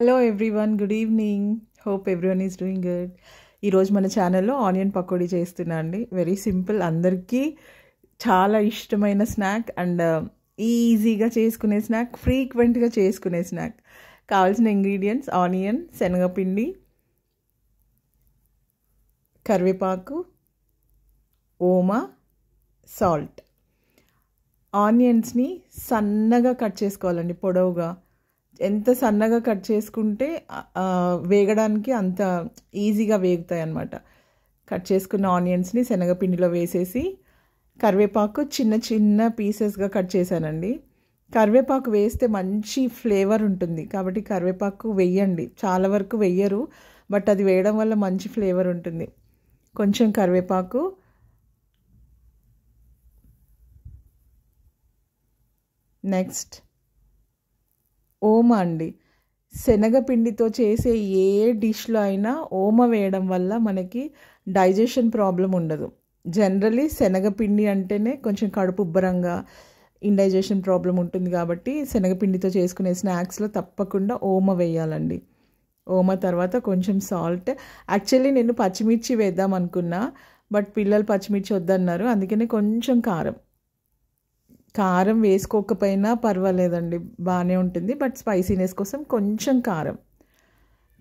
Hello everyone, good evening. Hope everyone is doing good. ఈరోజు మన ఛానల్లో ఆనియన్ పకోడీ చేస్తున్నా అండి. వెరీ సింపుల్, అందరికీ చాలా ఇష్టమైన స్నాక్ అండ్ ఈజీగా చేసుకునే స్నాక్, ఫ్రీక్వెంట్గా చేసుకునే స్నాక్. కావాల్సిన ఇంగ్రీడియంట్స్: ఆనియన్, శనగపిండి, కరివేపాకు, ఓమా, సాల్ట్. ఆనియన్స్ని సన్నగా కట్ చేసుకోవాలండి, పొడవుగా. ఎంత సన్నగా కట్ చేసుకుంటే వేగడానికి అంత ఈజీగా వేగుతాయి అన్నమాట. కట్ చేసుకున్న ఆనియన్స్ని శనగపిండిలో వేసేసి, కరివేపాకు చిన్న చిన్న పీసెస్గా కట్ చేశానండి. కరివేపాకు వేస్తే మంచి ఫ్లేవర్ ఉంటుంది కాబట్టి కరివేపాకు వెయ్యండి. చాలా వరకు వెయ్యరు, బట్ అది వేయడం వల్ల మంచి ఫ్లేవర్ ఉంటుంది. కొంచెం కరివేపాకు, నెక్స్ట్ ఓమా అండి. శనగపిండితో చేసే ఏ డిష్లో అయినా ఓమ వేయడం వల్ల మనకి డైజెషన్ ప్రాబ్లం ఉండదు. జనరలీ శనగపిండి అంటేనే కొంచెం కడుపు ఉబ్బరంగా, ఇండైజెషన్ ప్రాబ్లం ఉంటుంది కాబట్టి శనగపిండితో చేసుకునే స్నాక్స్లో తప్పకుండా ఓమ వేయాలండి. ఓమ తర్వాత కొంచెం సాల్ట్. యాక్చువల్లీ నేను పచ్చిమిర్చి వేద్దాం అనుకున్నా, బట్ పిల్లలు పచ్చిమిర్చి వద్దన్నారు, అందుకనే కొంచెం కారం వేసుకోకపోయినా పర్వాలేదండి, బాగానే ఉంటుంది. బట్ స్పైసీనెస్ కోసం కొంచెం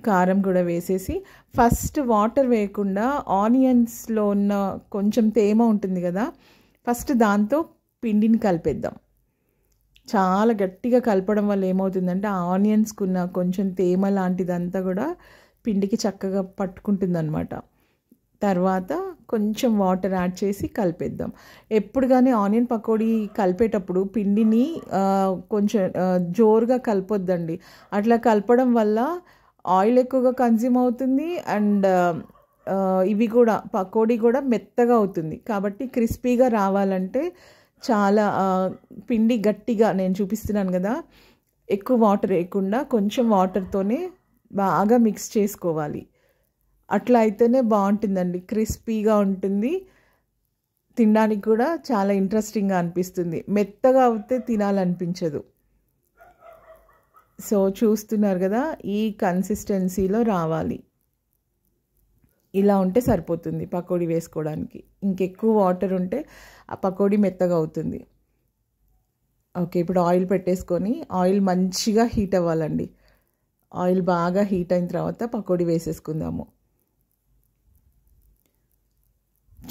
కారం కూడా వేసేసి, ఫస్ట్ వాటర్ వేయకుండా ఆనియన్స్లో ఉన్న కొంచెం తేమ ఉంటుంది కదా, ఫస్ట్ దాంతో పిండిని కలిపేద్దాం. చాలా గట్టిగా కలపడం వల్ల ఏమవుతుందంటే ఆనియన్స్కున్న కొంచెం తేమ లాంటిదంతా కూడా పిండికి చక్కగా పట్టుకుంటుంది అన్నమాట. తర్వాత కొంచెం వాటర్ యాడ్ చేసి కలిపేద్దాం. ఎప్పుడు కానీ ఆనియన్ పకోడీ కలిపేటప్పుడు పిండిని కొంచెం జోరుగా కలపొద్దండి. అట్లా కలపడం వల్ల ఆయిల్ ఎక్కువగా కన్జ్యూమ్ అవుతుంది అండ్ ఇవి కూడా పకోడీ కూడా మెత్తగా అవుతుంది. కాబట్టి క్రిస్పీగా రావాలంటే చాలా పిండి గట్టిగా, నేను చూపిస్తున్నాను కదా, ఎక్కువ వాటర్ వేయకుండా కొంచెం వాటర్తోనే బాగా మిక్స్ చేసుకోవాలి. అట్లా అయితేనే బాగుంటుందండి, క్రిస్పీగా ఉంటుంది, తినడానికి కూడా చాలా ఇంట్రెస్టింగ్గా అనిపిస్తుంది. మెత్తగా అవుతే తినాలనిపించదు. సో చూస్తున్నారు కదా, ఈ కన్సిస్టెన్సీలో రావాలి. ఇలా ఉంటే సరిపోతుంది పకోడీ వేసుకోవడానికి. ఇంకెక్కువ వాటర్ ఉంటే ఆ పకోడీ మెత్తగా అవుతుంది. ఓకే, ఇప్పుడు ఆయిల్ పెట్టేసుకొని, ఆయిల్ మంచిగా హీట్ అవ్వాలండి. ఆయిల్ బాగా హీట్ అయిన తర్వాత పకోడీ వేసేసుకుందాము.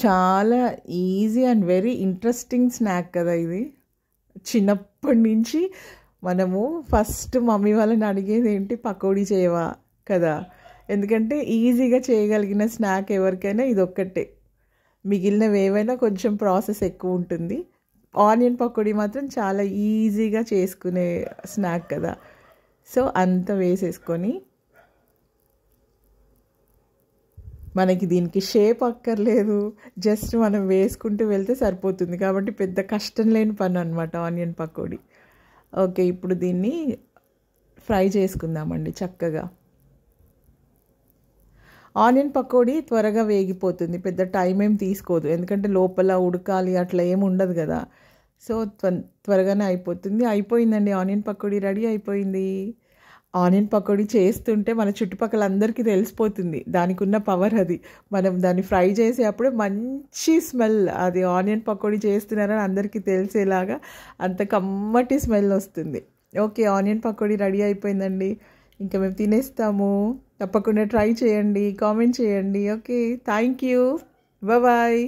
చాలా easy and very interesting snack కదా ఇది. చిన్నప్పటి నుంచి మనము ఫస్ట్ మమ్మీ వాళ్ళని అడిగేది ఏంటి, పకోడీ చేయవా కదా. ఎందుకంటే ఈజీగా చేయగలిగిన స్నాక్ ఎవరికైనా ఇది ఒక్కటే. మిగిలినవి ఏవైనా కొంచెం ప్రాసెస్ ఎక్కువ ఉంటుంది. ఆనియన్ పకోడీ మాత్రం చాలా ఈజీగా చేసుకునే స్నాక్ కదా. సో అంత వేసేసుకొని, మనకి దీనికి షేప్ అక్కర్లేదు, జస్ట్ మనం వేసుకుంటూ వెళ్తే సరిపోతుంది. కాబట్టి పెద్ద కష్టం లేని పని అనమాట ఆనియన్ పకోడీ. ఓకే, ఇప్పుడు దీన్ని ఫ్రై చేసుకుందామండి చక్కగా. ఆనియన్ పకోడీ త్వరగా వేగిపోతుంది, పెద్ద టైం ఏం తీసుకోదు, ఎందుకంటే లోపల ఉడకాలి అట్లా ఏమి ఉండదు కదా. సో త్వరగానే అయిపోతుంది. అయిపోయిందండి, ఆనియన్ పకోడీ రెడీ అయిపోయింది. ఆనియన్ పకోడీ చేస్తుంటే మన చుట్టుపక్కల అందరికీ తెలిసిపోతుంది, దానికి ఉన్న పవర్ అది. మనం దాన్ని ఫ్రై చేసేటప్పుడే మంచి స్మెల్, అది ఆనియన్ పకోడీ చేస్తున్నారని అందరికీ తెలిసేలాగా అంత కమ్మటి స్మెల్ వస్తుంది. ఓకే, ఆనియన్ పకోడీ రెడీ అయిపోయిందండి. ఇంకా మేము తినేస్తాము. తప్పకుండా ట్రై చేయండి, కామెంట్ చేయండి. Okay, thank you, bye.